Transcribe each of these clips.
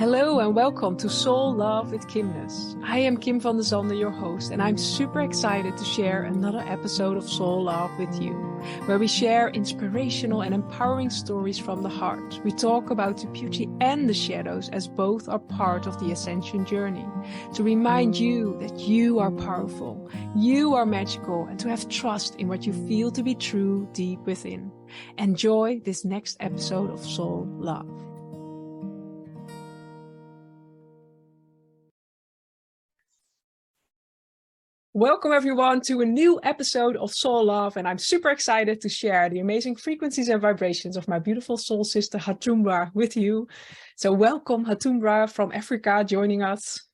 Hello and welcome to Soul Love with Kimness. I am Kim van der Zande, your host, and I'm super excited to share another episode of Soul Love with you, where we share inspirational and empowering stories from the heart. We talk about the beauty and the shadows as both are part of the ascension journey, to remind you that you are powerful, you are magical, and to have trust in what you feel to be true deep within. Enjoy this next episode of Soul Love. Welcome everyone to a new episode of Soul Love, and I'm super excited to share the amazing frequencies and vibrations of my beautiful soul sister Hatumbra with you. So welcome Hatumbra from Africa joining us.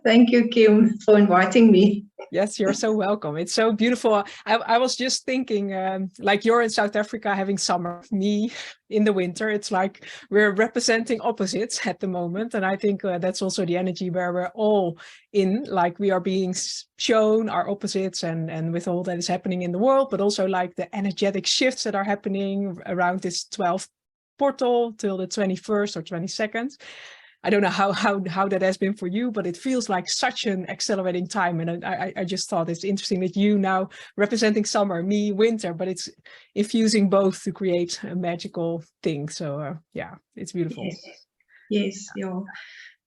Thank you, Kim, for inviting me. Yes, you're so welcome. It's so beautiful. I was just thinking, like you're in South Africa having summer, me in the winter. It's like we're representing opposites at the moment. And I think that's also the energy where we're all in, like we are being shown our opposites and with all that is happening in the world, but also like the energetic shifts that are happening around this 12th portal till the 21st or 22nd. I don't know how that has been for you, but it feels like such an accelerating time. And I just thought it's interesting that you now representing summer, me winter, but it's infusing both to create a magical thing. So yeah, it's beautiful. Yes, yeah.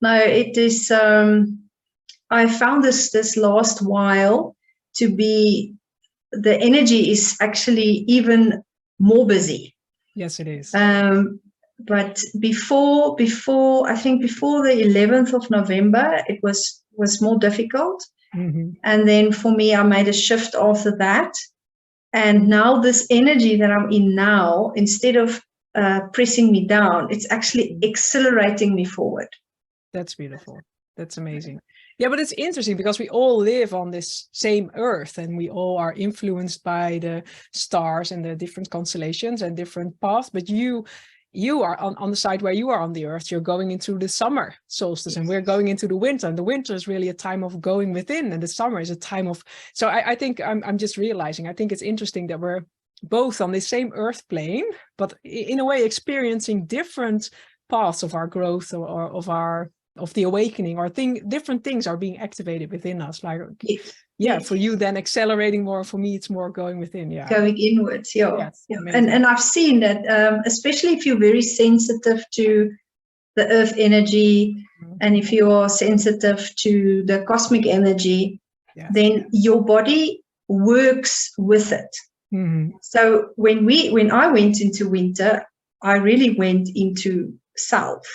No, it is. I found this last while to be, the energy is actually even more busy. Yes, it is. But before I think before the 11th of November, it was more difficult. Mm-hmm. And then for me, I made a shift after that. And now this energy that I'm in now, instead of pressing me down, it's actually accelerating me forward. That's beautiful. That's amazing. Yeah, but it's interesting because we all live on this same earth and we all are influenced by the stars and the different constellations and different paths. But you are on the side where you are on the earth, you're going into the summer solstice and we're going into the winter, and the winter is really a time of going within and the summer is a time of, so I think I'm just realizing, I think it's interesting that we're both on the same earth plane, but in a way experiencing different paths of our growth or of the awakening, or different things are being activated within us. Like, yes. For you then accelerating more, for me it's more going within. Yeah, going inwards. Yeah, yes, yeah. And I've seen that, especially if you're very sensitive to the earth energy, and if you are sensitive to the cosmic energy, then your body works with it. Mm-hmm. So when I went into winter, I really went into self.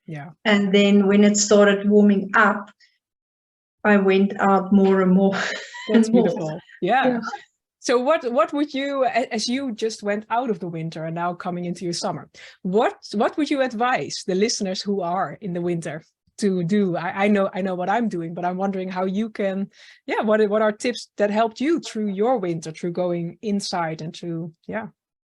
Yeah. And then when it started warming up, I went out more and more. That's beautiful. Yeah. So what would you, as you just went out of the winter and now coming into your summer, what would you advise the listeners who are in the winter to do? I know what I'm doing, but I'm wondering how you can, what are tips that helped you through your winter, through going inside and through,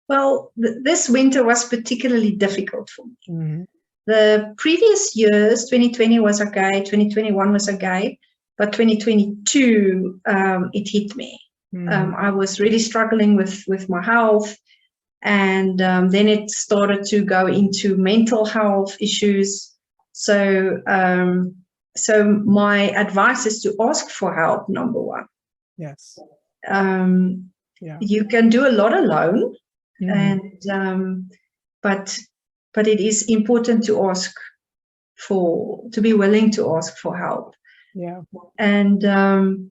Well, this winter was particularly difficult for me. Mm-hmm. The previous years, 2020 was okay, 2021 was okay, but 2022, it hit me. Mm-hmm. I was really struggling with my health, and then it started to go into mental health issues. So my advice is to ask for help, number one. Yes. You can do a lot alone, mm-hmm. and but it is important to to be willing to ask for help. Yeah. And the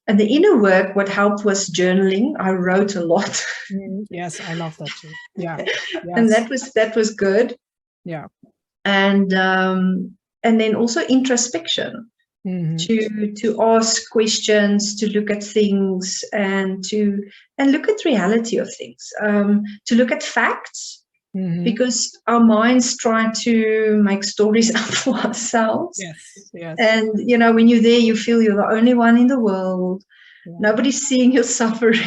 inner work, what helped was journaling. I wrote a lot. Yes, I love that too. Yeah. Yes. And that was good. Yeah. And then also introspection. Mm-hmm. to ask questions, to look at things, and look at reality of things, to look at facts. Mm-hmm. Because our minds try to make stories up for ourselves. Yes. And, when you're there, you feel you're the only one in the world. Yeah. Nobody's seeing your suffering.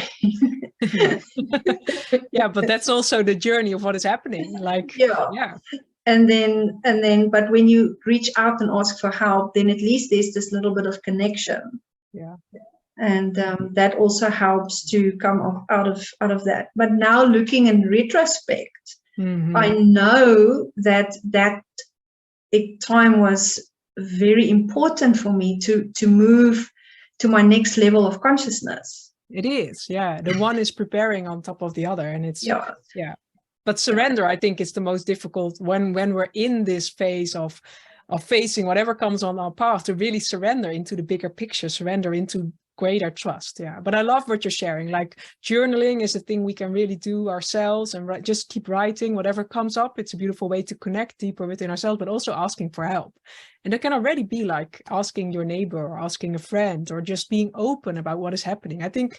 Yeah, but that's also the journey of what is happening. Like, yeah. And then, but when you reach out and ask for help, then at least there's this little bit of connection. Yeah. And that also helps to come out of that. But now, looking in retrospect, mm-hmm. I know that time was very important for me to move to my next level of consciousness. It is, yeah. The one is preparing on top of the other, and it's yeah. But surrender, I think, is the most difficult when we're in this phase of facing whatever comes on our path, to really surrender into the bigger picture, surrender into greater trust. Yeah. But I love what you're sharing. Like, journaling is a thing we can really do ourselves, and just keep writing whatever comes up. It's a beautiful way to connect deeper within ourselves, but also asking for help. And that can already be like asking your neighbor or asking a friend, or just being open about what is happening. I think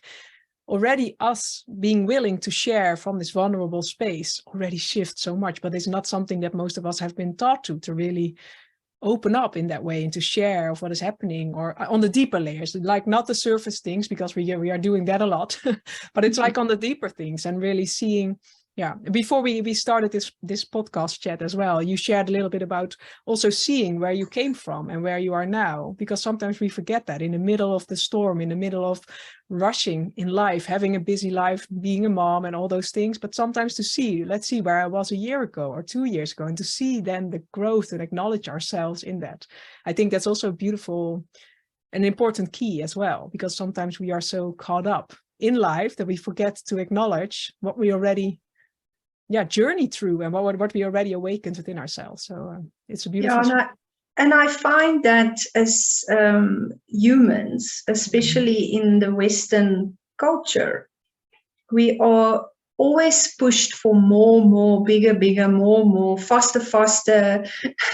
already us being willing to share from this vulnerable space already shifts so much, but it's not something that most of us have been taught to really open up in that way and to share of what is happening, or on the deeper layers, like not the surface things, because we are doing that a lot, but it's like on the deeper things, and really seeing. Yeah, before we started this podcast chat as well, you shared a little bit about also seeing where you came from and where you are now, because sometimes we forget that in the middle of the storm, in the middle of rushing in life, having a busy life, being a mom and all those things. But sometimes let's see where I was a year ago or 2 years ago, and to see then the growth and acknowledge ourselves in that. I think that's also beautiful, an important key as well, because sometimes we are so caught up in life that we forget to acknowledge what we already journey through, and what we already awakened within ourselves. So it's a beautiful. And I find that as humans, especially in the Western culture, we are always pushed for more, bigger, more, faster.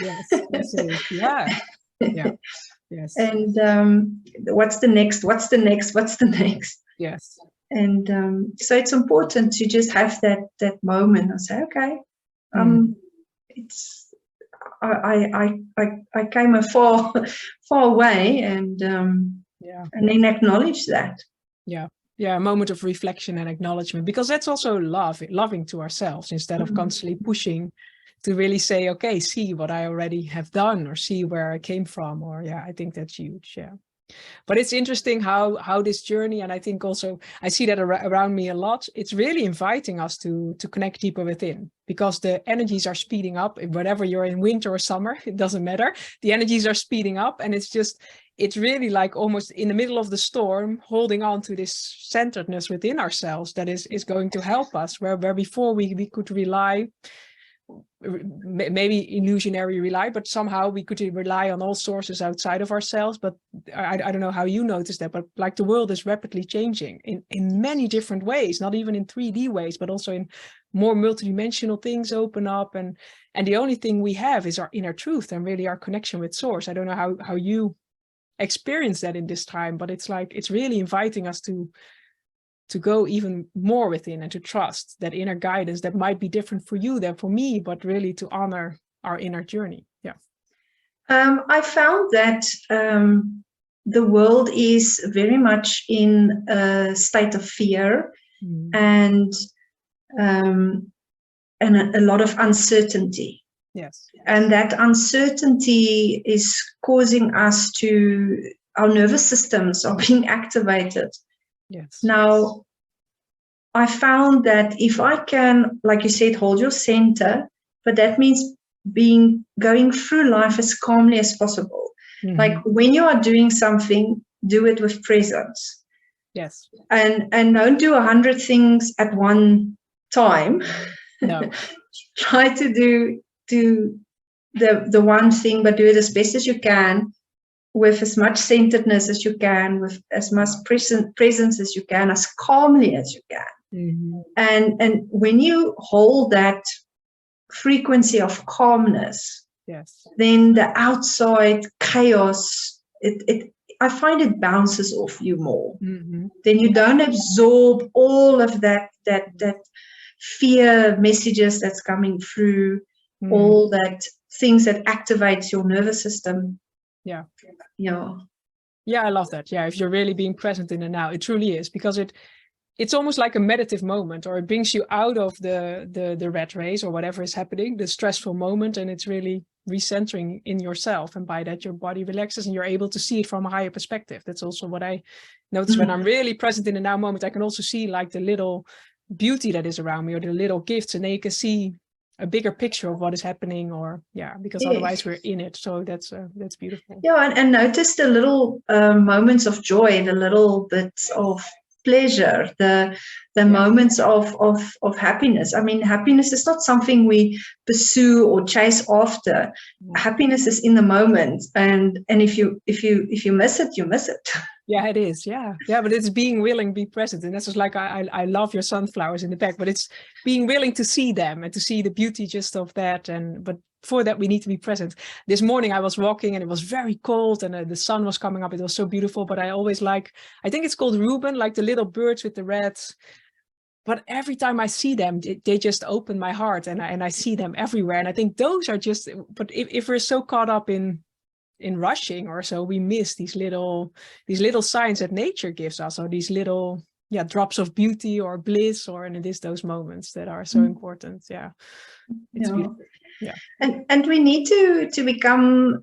Yes, absolutely. Yeah. Yes. And what's the next? Yes. And so it's important to just have that moment and say, okay, it's I came a far way, and then acknowledge that. A moment of reflection and acknowledgement, because that's also loving to ourselves, instead of constantly pushing to really say, okay, see what I already have done, or see where I came from, or I think that's huge. But it's interesting how this journey, and I think also I see that around me a lot, it's really inviting us to connect deeper within, because the energies are speeding up. Whatever you're in, winter or summer, it doesn't matter. The energies are speeding up, and it's really like almost in the middle of the storm, holding on to this centeredness within ourselves that is going to help us, where before we could rely, maybe illusionary rely, but somehow we could rely on all sources outside of ourselves. But I don't know how you notice that, but like the world is rapidly changing in many different ways, not even in 3D ways, but also in more multidimensional things open up, and the only thing we have is our inner truth and really our connection with source. I don't know how you experience that in this time, but it's like it's really inviting us to go even more within, and to trust that inner guidance that might be different for you than for me, but really to honor our inner journey. I found that the world is very much in a state of fear, and a lot of uncertainty. Yes. And that uncertainty is causing us our nervous systems are being activated. Yes. Now, I found that if I can, like you said, hold your center, but that means going through life as calmly as possible. Like when you are doing something, do it with presence. Yes. And don't do 100 things at one time. No. Try to do the one thing, but do it as best as you can, with as much centeredness as you can, with as much presence as you can, as calmly as you can. And when you hold that frequency of calmness, then the outside chaos, I find it bounces off you more. Then you don't absorb all of that fear messages that's coming through, all that things that activates your nervous system. I love that. If you're really being present in the now, it truly is, because it's almost like a meditative moment, or it brings you out of the rat race or whatever is happening, the stressful moment, and it's really recentering in yourself, and by that your body relaxes and you're able to see it from a higher perspective. That's also what I notice when I'm really present in the now moment. I can also see like the little beauty that is around me, or the little gifts, and then you can see a bigger picture of what is happening, or because Yes. otherwise we're in it. So that's beautiful. Yeah, and notice the little moments of joy, the little bits of pleasure, the moments of happiness. I mean, happiness is not something we pursue or chase after. Happiness is in the moment, and if you miss it, you miss it. Yeah, it is. Yeah, but it's being willing, be present, and that's just like I love your sunflowers in the back, but it's being willing to see them and to see the beauty just of that. But for that, we need to be present. This morning I was walking and it was very cold, and the sun was coming up. It was so beautiful. But I always I think it's called Reuben, like the little birds with the reds. But every time I see them, they just open my heart, and I see them everywhere. And I think those are just. But if we're so caught up in rushing or so, we miss these little signs that nature gives us, or these little drops of beauty or bliss, and it is those moments that are so important. It's beautiful. And we need to become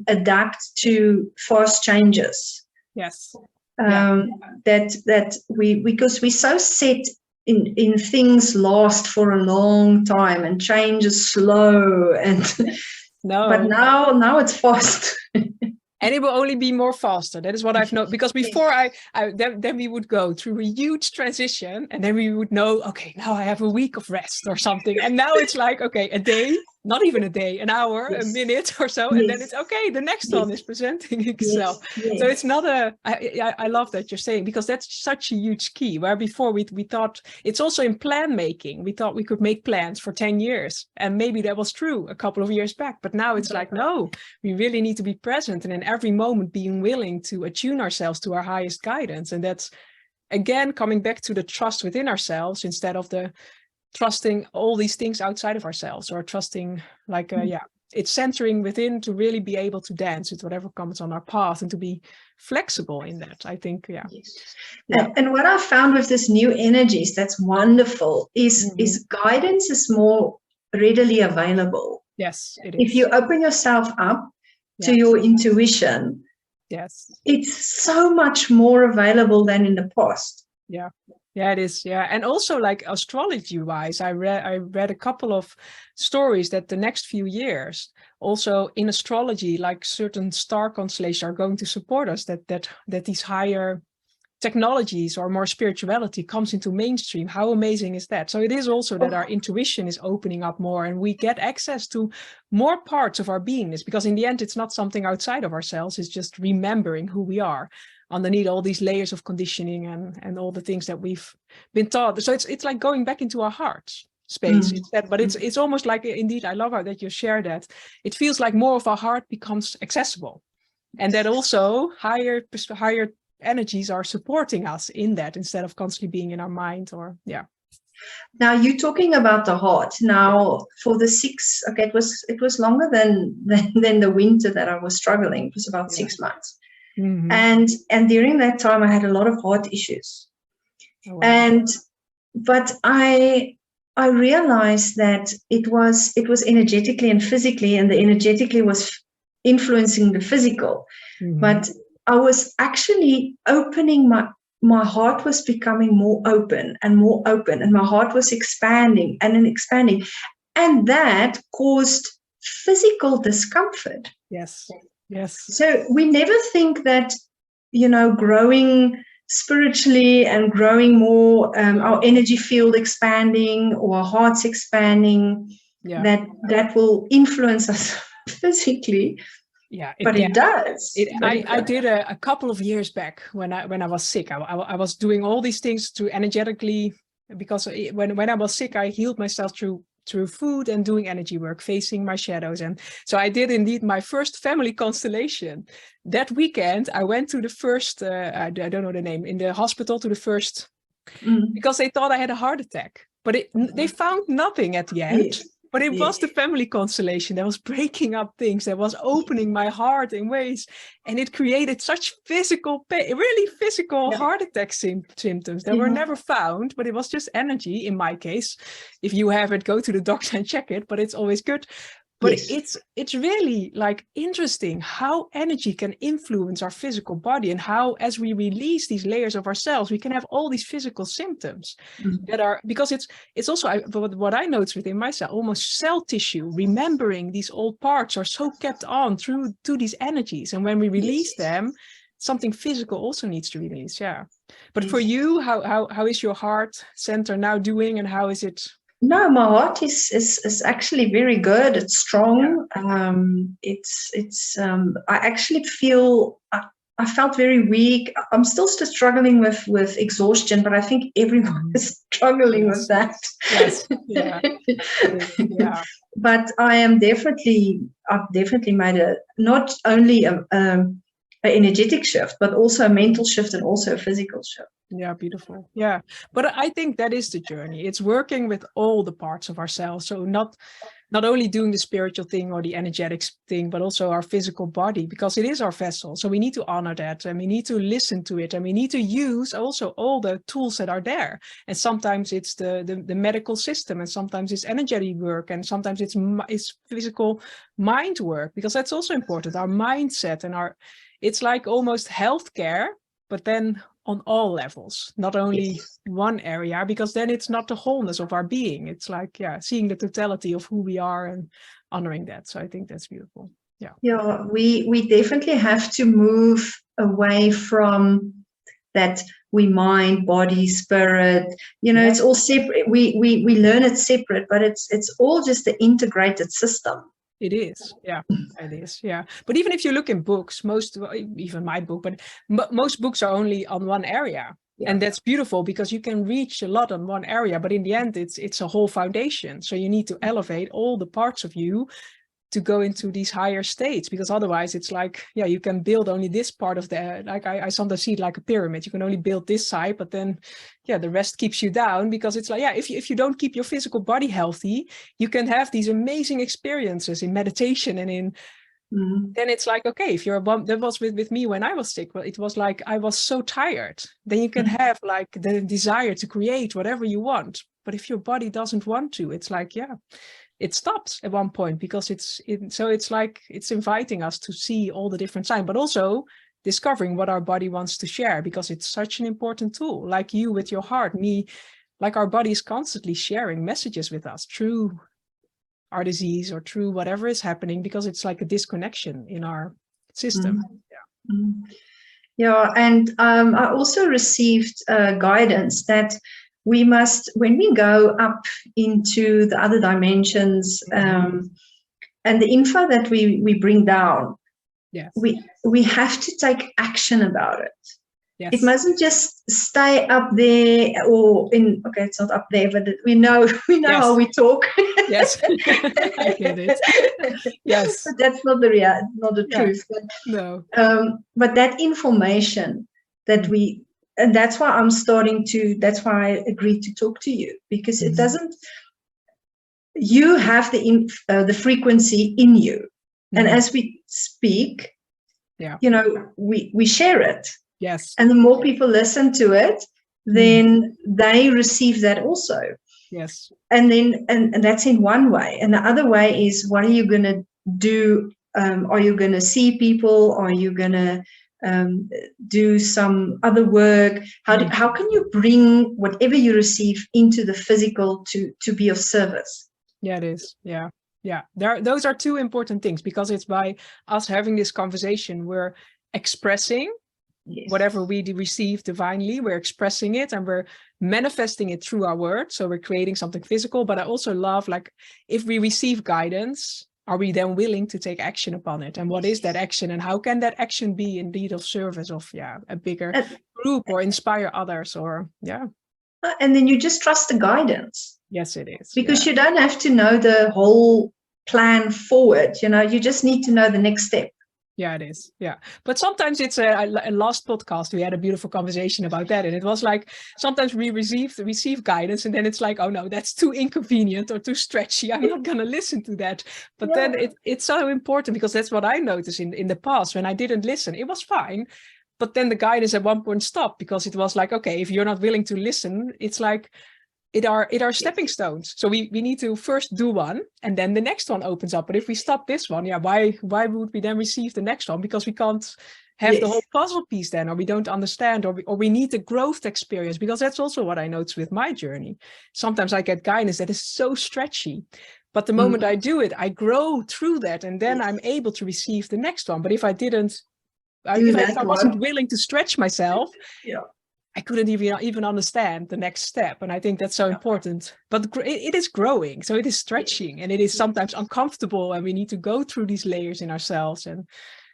adapt to fast changes. Yes. That we, because we're so set in things last for a long time, and change is slow, and but now it's fast. And it will only be more faster. That is what I've known. Because before then we would go through a huge transition, and then we would know, okay, now I have a week of rest or something. And now it's like, okay, a day, not even a day, an hour, a minute or so. And then it's okay, the next one is presenting itself. So it's not I love that you're saying, because that's such a huge key. Where before we thought, it's also in plan making. We thought we could make plans for 10 years. And maybe that was true a couple of years back. But now it's like, no, we really need to be present. And in every moment being willing to attune ourselves to our highest guidance. And that's, again, coming back to the trust within ourselves, instead of the trusting all these things outside of ourselves, or trusting it's centering within, to really be able to dance with whatever comes on our path, and to be flexible in that, I think. And what I found with this new energies that's wonderful is guidance is more readily available. Yes, it is. If you open yourself up to your intuition, it's so much more available than in the past. It is. And also, like, astrology wise, I read a couple of stories that the next few years, also in astrology, like certain star constellations are going to support us, that these higher technologies or more spirituality comes into mainstream. How amazing is that? So it is also that our intuition is opening up more, and we get access to more parts of our beingness, because in the end, it's not something outside of ourselves. It's just remembering who we are underneath all these layers of conditioning and all the things that we've been taught. So it's like going back into our heart space instead. But it's almost like, indeed, I love how that you share that. It feels like more of our heart becomes accessible, and that also higher energies are supporting us in that, instead of constantly being in our mind. Or Now you're talking about the heart. Now for the 6, okay, it was longer than the winter that I was struggling. It was about 6 months. And during that time I had a lot of heart issues. But I realized that it was energetically and physically, and the energetically was influencing the physical. But I was actually opening my heart was becoming more open, and my heart was expanding and expanding, and that caused physical discomfort. Yes. So we never think that, growing spiritually and growing more, our energy field expanding, or our hearts expanding, that will influence us physically. It does. I did a couple of years back when I was sick. I was doing all these things to energetically, because when I was sick, I healed myself through food and doing energy work, facing my shadows. And so I did indeed my first family constellation. That weekend, I went to the first, I don't know the name, in the hospital, to the first, because they thought I had a heart attack. But they found nothing at the end. But it was the family constellation that was breaking up things, that was opening my heart in ways, and it created such physical pain, really physical heart attack symptoms that were never found, but it was just energy in my case. If you have it, go to the doctor and check it, but it's always good. But Yes. it's really like interesting how energy can influence our physical body, and how, as we release these layers of ourselves, we can have all these physical symptoms that are, because it's also what I notice within myself, almost cell tissue, remembering these old parts are so kept on through to these energies, and when we release them, something physical also needs to release. Yeah. But for you, how is your heart center now doing, and how is it? No, my heart is actually very good. It's strong. I actually feel I felt very weak. I'm still struggling with exhaustion, but I think everyone is struggling with that. Yes. Yeah. Yeah. But I've definitely made not only an energetic shift, but also a mental shift and also a physical shift. Yeah, beautiful. Yeah. But I think that is the journey. It's working with all the parts of ourselves. So not only doing the spiritual thing or the energetic thing, but also our physical body, because it is our vessel. So we need to honor that, and we need to listen to it, and we need to use also all the tools that are there. And sometimes it's the medical system, and sometimes it's energetic work, and sometimes it's physical mind work, because that's also important. Our mindset and it's like almost healthcare, but then on all levels, not only one area, because then it's not the wholeness of our being. It's like, seeing the totality of who we are and honoring that. So I think that's beautiful. Yeah. Yeah, we definitely have to move away from that we mind, body, spirit. It's all separate. We learn it separate, but it's all just the integrated system. It is. Yeah, it is. Yeah. But even if you look in books, even my book, but most books are only on one area. Yeah. And that's beautiful, because you can reach a lot on one area, but in the end, it's a whole foundation. So you need to elevate all the parts of you to go into these higher states, because otherwise it's like, you can build only this part of like I sometimes see it like a pyramid. You can only build this side, but then the rest keeps you down, because it's like, if you don't keep your physical body healthy, you can have these amazing experiences in meditation and in then it's like, okay, if you're that was with me when I was sick. Well, it was like I was so tired. Then you can have like the desire to create whatever you want, but if your body doesn't want to, it's like, it stops at one point, because so it's like it's inviting us to see all the different signs, but also discovering what our body wants to share, because it's such an important tool. Like you with your heart, me, like our body is constantly sharing messages with us through our disease or through whatever is happening, because it's like a disconnection in our system. And I also received guidance that we must, when we go up into the other dimensions, and the info that we bring down, we have to take action about it. Yes. It mustn't just stay up there, or it's not up there, but we know how we talk. Yes, I get it. Yes, but that's not the not the truth. But, no. But that information that and that's why that's why I agreed to talk to you, because it doesn't. You have the frequency in you, and as we speak, we share it. Yes. And the more people listen to it, then they receive that also. Yes. And then, and that's in one way. And the other way is, what are you going to do? Are you going to see people? Are you going to do some other work? How can you bring whatever you receive into the physical to be of service? Yeah, it is. Yeah. Yeah. Those are two important things, because it's by us having this conversation, we're expressing whatever we receive divinely, we're expressing it and we're manifesting it through our words. So we're creating something physical. But I also love, like, if we receive guidance, are we then willing to take action upon it? And what is that action? And how can that action be indeed of service of a bigger group, or inspire others, or And then you just trust the guidance. Yes, it is. Because you don't have to know the whole plan forward. You just need to know the next step. Yeah, it is. Yeah. But sometimes it's a last podcast, we had a beautiful conversation about that. And it was like, sometimes we receive guidance, and then it's like, oh no, that's too inconvenient or too stretchy. I'm not going to listen to that. But then it's so important, because that's what I noticed in the past when I didn't listen. It was fine. But then the guidance at one point stopped, because it was like, okay, if you're not willing to listen, it's like, it are stepping stones. So we need to first do one, and then the next one opens up. But if we stop this one, why would we then receive the next one? Because we can't have the whole puzzle piece then, or we don't understand, or we need the growth experience, because that's also what I noticed with my journey. Sometimes I get guidance that is so stretchy, but the moment I do it, I grow through that, and then I'm able to receive the next one. But if I didn't, if I wasn't willing to stretch myself, I couldn't even understand the next step. And I think that's so important. But it is growing, so it is stretching, and it is sometimes uncomfortable, and we need to go through these layers in ourselves. And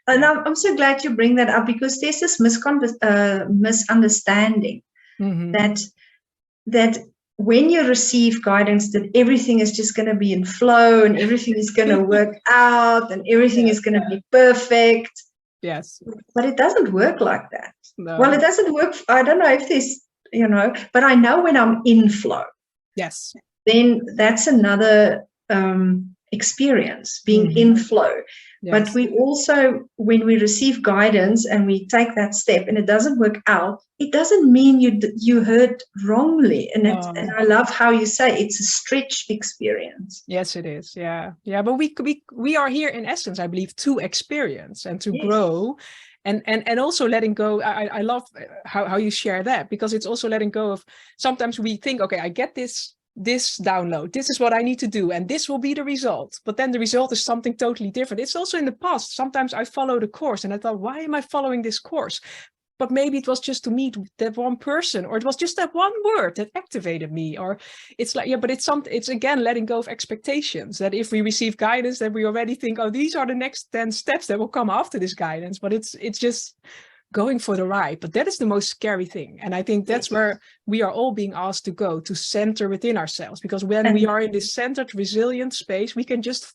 I'm so glad you bring that up, because there's this misunderstanding that when you receive guidance, that everything is just going to be in flow, and everything is going to work out, and everything is going to be perfect. Yes. But it doesn't work like that. No. Well, it doesn't work. I don't know if there's, but I know when I'm in flow. Yes. Then that's another experience, being in flow. Yes. But we also, when we receive guidance and we take that step and it doesn't work out, it doesn't mean you heard wrongly. And and I love how you say it's a stretched experience. Yes, it is. Yeah. But we are here in essence, I believe, to experience and to grow. And also letting go. I love how you share that, because it's also letting go of, sometimes we think, okay, I get this download, this is what I need to do, and this will be the result. But then the result is something totally different. It's also in the past. Sometimes I followed a course and I thought, why am I following this course? But maybe it was just to meet that one person, or it was just that one word that activated me. Or it's like, but it's again letting go of expectations, that if we receive guidance, then we already think, oh, these are the next 10 steps that will come after this guidance. But it's just going for the ride. But that is the most scary thing. And I think that's where we are all being asked to go, to center within ourselves. Because when we are in this centered, resilient space, we can just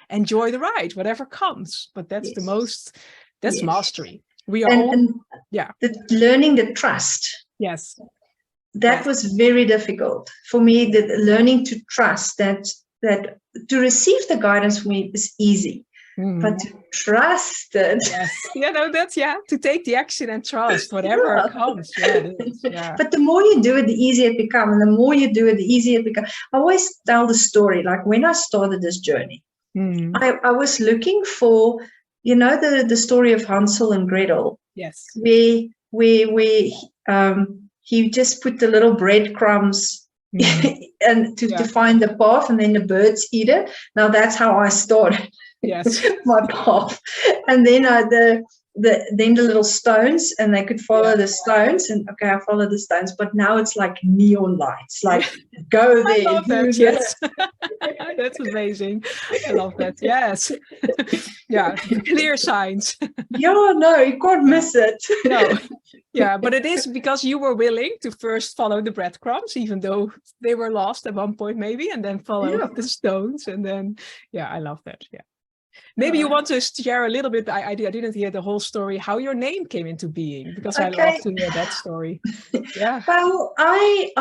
enjoy the ride, whatever comes. But that's that's mastery. We are learning the trust. Yes. That was very difficult for me, learning to trust that to receive the guidance for me is easy. But to trust it. Yes. To take the action and trust whatever comes. But the more you do it, the easier it becomes. And the more you do it, the easier it becomes. I always tell the story, like when I started this journey, I was looking for, the story of Hansel and Gretel. Yes. Where he just put the little breadcrumbs and to find the path, and then the birds eat it. Now that's how I started. Yes. My path. And then the little stones, and they could follow the stones, and I follow the stones. But now it's like neon lights, like go there. I love that. Yes. That's amazing. I love that. Yes. Clear signs. No, you can't miss it. No. Yeah, but it is because you were willing to first follow the breadcrumbs, even though they were lost at one point maybe, and then follow the stones. And then, I love that. Yeah. Maybe you want to share a little bit. I didn't hear the whole story, how your name came into being, because I love to hear that story. Yeah. Well, I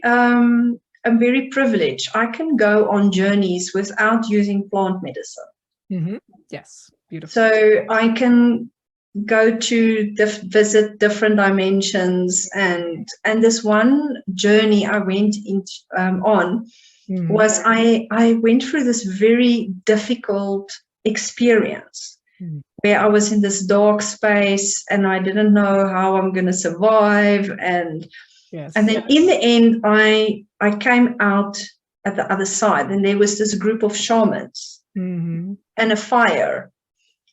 am very privileged. I can go on journeys without using plant medicine. Yes, beautiful. So I can go to visit different dimensions, and this one journey I went on was I went through this very difficult experience where I was in this dark space and I didn't know how I'm going to survive, and then in the end I came out at the other side, and there was this group of shamans and a fire,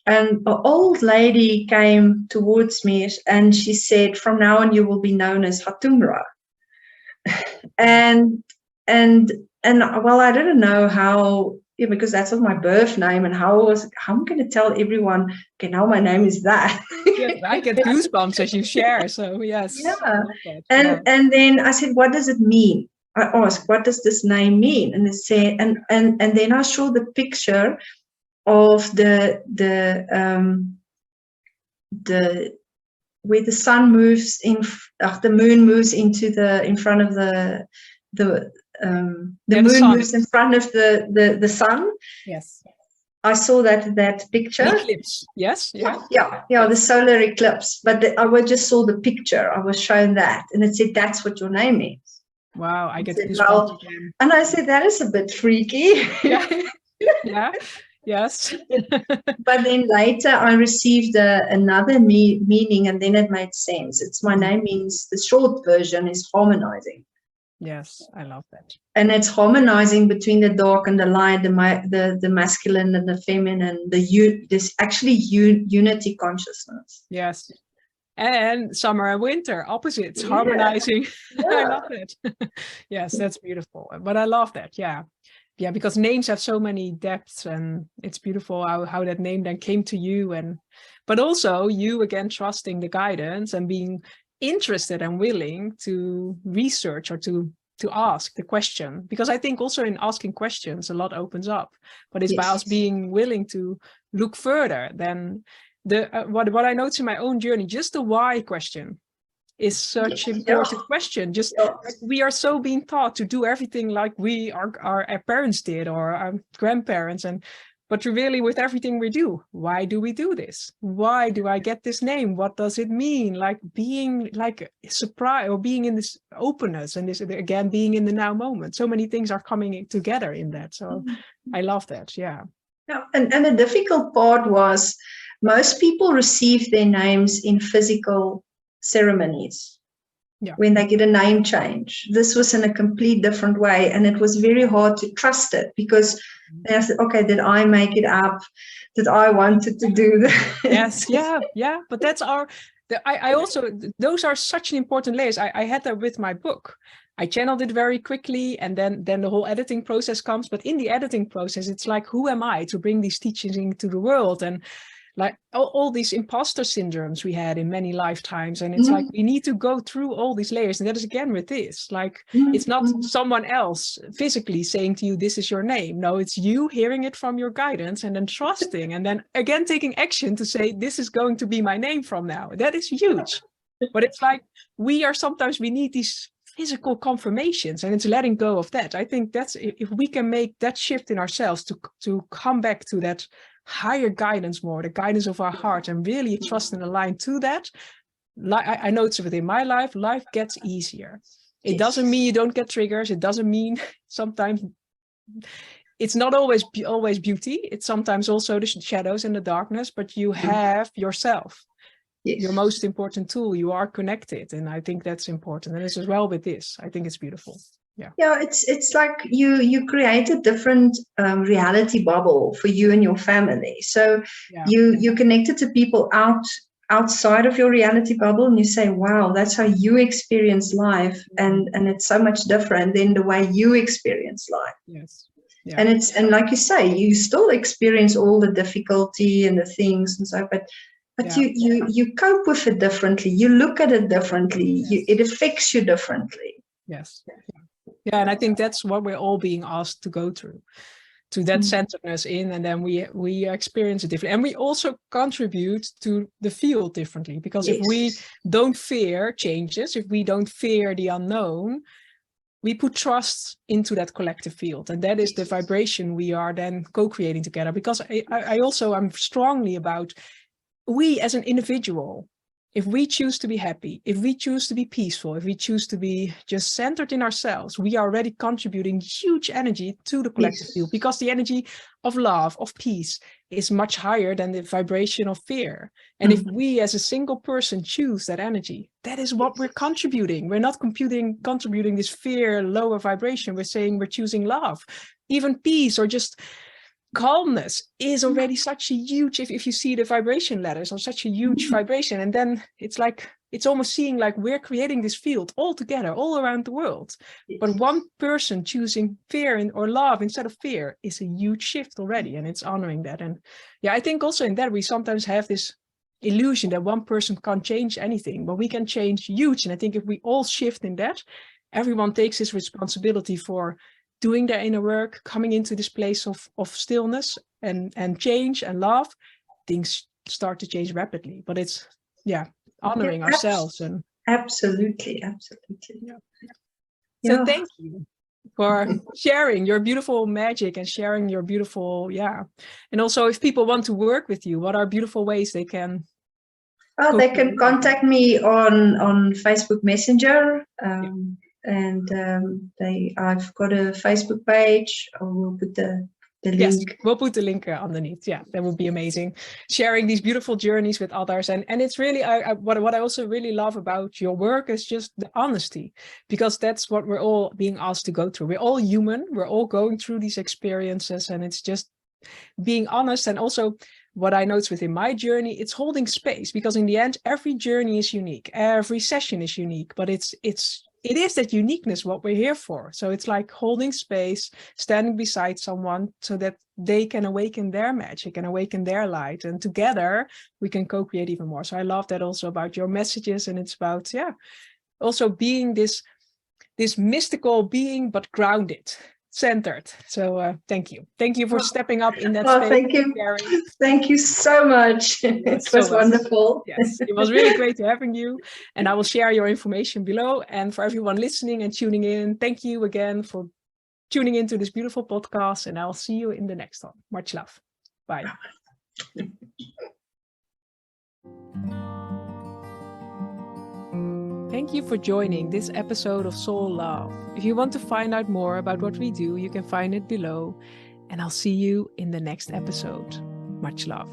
and an old lady came towards me and she said, from now on you will be known as Hatumbra. and well, I didn't know how, because that's not my birth name, and how I'm going to tell everyone, okay, now my name is that. Yes, I get goosebumps as you share. So yes. Yeah. And then I said, what does it mean? I asked, what does this name mean? And they said, and then I showed the picture of the where the sun moves the moon moves in front of the moon sun moves in front of the sun. Yes. I saw that picture. The eclipse. Yes. Yeah, the solar eclipse. But I just saw the picture. I was shown that, and it said, that's what your name is. Wow, I get said, goosebumps well, again. and I said, that is a bit freaky. Yeah. Yeah. Yes. But then later I received another meaning, and then it made sense. It's my name means, the short version is harmonizing. Yes, I love that. And it's harmonizing between the dark and the light, the masculine and the feminine. There's actually unity consciousness. Yes. And summer and winter, opposites, Yeah. harmonizing. Yeah. I love it. Yes, that's beautiful. But I love that. Yeah. Yeah, because names have so many depths, and it's beautiful how that name then came to you. But also you again trusting the guidance and being interested and willing to research or to ask the question, because I think also in asking questions a lot opens up, but it's by us being willing to look further than what I notice in my own journey. Just the why question is such an important question. Just like we are so being taught to do everything like our parents did, or our grandparents, but really with everything we do, why do we do this? Why do I get this name? What does it mean? Like being like surprised, or being in this openness, and this again being in the now moment. So many things are coming together in that. So I love that. Yeah. And the difficult part was most people receive their names in physical ceremonies. Yeah. When they get a name change. This was in a complete different way, and it was very hard to trust it, because I said, okay, did I make it up? Did I wanted to do this? Yes, yeah. But that's I also, those are such an important layers. I had that with my book. I channeled it very quickly, and then the whole editing process comes. But in the editing process, it's like, who am I to bring these teachings into the world? And like all these imposter syndromes we had in many lifetimes. And it's like, we need to go through all these layers. And that is again with this, like, it's not someone else physically saying to you, this is your name. No, it's you hearing it from your guidance, and then trusting, and then again, taking action to say, this is going to be my name from now. That is huge. But it's like, we need these physical confirmations, and it's letting go of that. I think that's, if we can make that shift in ourselves to come back to that higher guidance more, the guidance of our heart, and really trust and align to that. I notice within my life gets easier. It doesn't mean you don't get triggers. It doesn't mean sometimes it's not always beauty. It's sometimes also the shadows and the darkness, but you have yourself. Yes. Your most important tool. You are connected, and I think that's important. And this as well with this, I think it's beautiful. Yeah, it's like you create a different reality bubble for you and your family. So you're connected to people outside of your reality bubble, and you say, wow, that's how you experience life, and it's so much different than the way you experience life. Yes. Yeah. And like you say, you still experience all the difficulty and the things and so, but you cope with it differently. You look at it differently. Yes. It affects you differently. Yes. Yeah, and I think that's what we're all being asked to go through, to that centeredness in, and then we experience it differently. And we also contribute to the field differently, because if we don't fear changes, if we don't fear the unknown, we put trust into that collective field. And that is the vibration we are then co-creating together. Because I'm strongly about, we as an individual, if we choose to be happy, if we choose to be peaceful, if we choose to be just centered in ourselves, we are already contributing huge energy to the collective field, because the energy of love, of peace, is much higher than the vibration of fear. And if we as a single person choose that energy, that is what we're contributing. We're not contributing this fear, lower vibration. We're saying we're choosing love, even peace, or just calmness is already such a huge, if you see the vibration ladders, are such a huge vibration. And then it's like, it's almost seeing like we're creating this field all together, all around the world. But one person choosing fear or love instead of fear is a huge shift already. And it's honoring that. And yeah, I think also in that we sometimes have this illusion that one person can't change anything, but we can change huge. And I think if we all shift in that, everyone takes this responsibility for doing their inner work, coming into this place of stillness and change and love, things start to change rapidly. But it's honoring ourselves. And absolutely. So thank you for sharing your beautiful magic and sharing your beautiful and also, if people want to work with you, what are beautiful ways they can they can contact me on Facebook Messenger. and I've got a Facebook page. I will put the link. Yes, we'll put the link underneath. Yeah, that would be amazing. Sharing these beautiful journeys with others. And it's really, what I also really love about your work is just the honesty, because that's what we're all being asked to go through. We're all human. We're all going through these experiences, and it's just being honest. And also what I noticed within my journey, it's holding space, because in the end, every journey is unique. Every session is unique, but it is that uniqueness what we're here for. So it's like holding space, standing beside someone so that they can awaken their magic and awaken their light. And together we can co-create even more. So I love that also about your messages. And it's about, also being this mystical being, but grounded, centered. So thank you. Thank you for stepping up in that space. Thank you. Thank you so much. It was wonderful. Yes, it was really great having you. And I will share your information below. And for everyone listening and tuning in, thank you again for tuning into this beautiful podcast. And I'll see you in the next one. Much love. Bye. Thank you for joining this episode of Soul Love. If you want to find out more about what we do, you can find it below. And I'll see you in the next episode. Much love.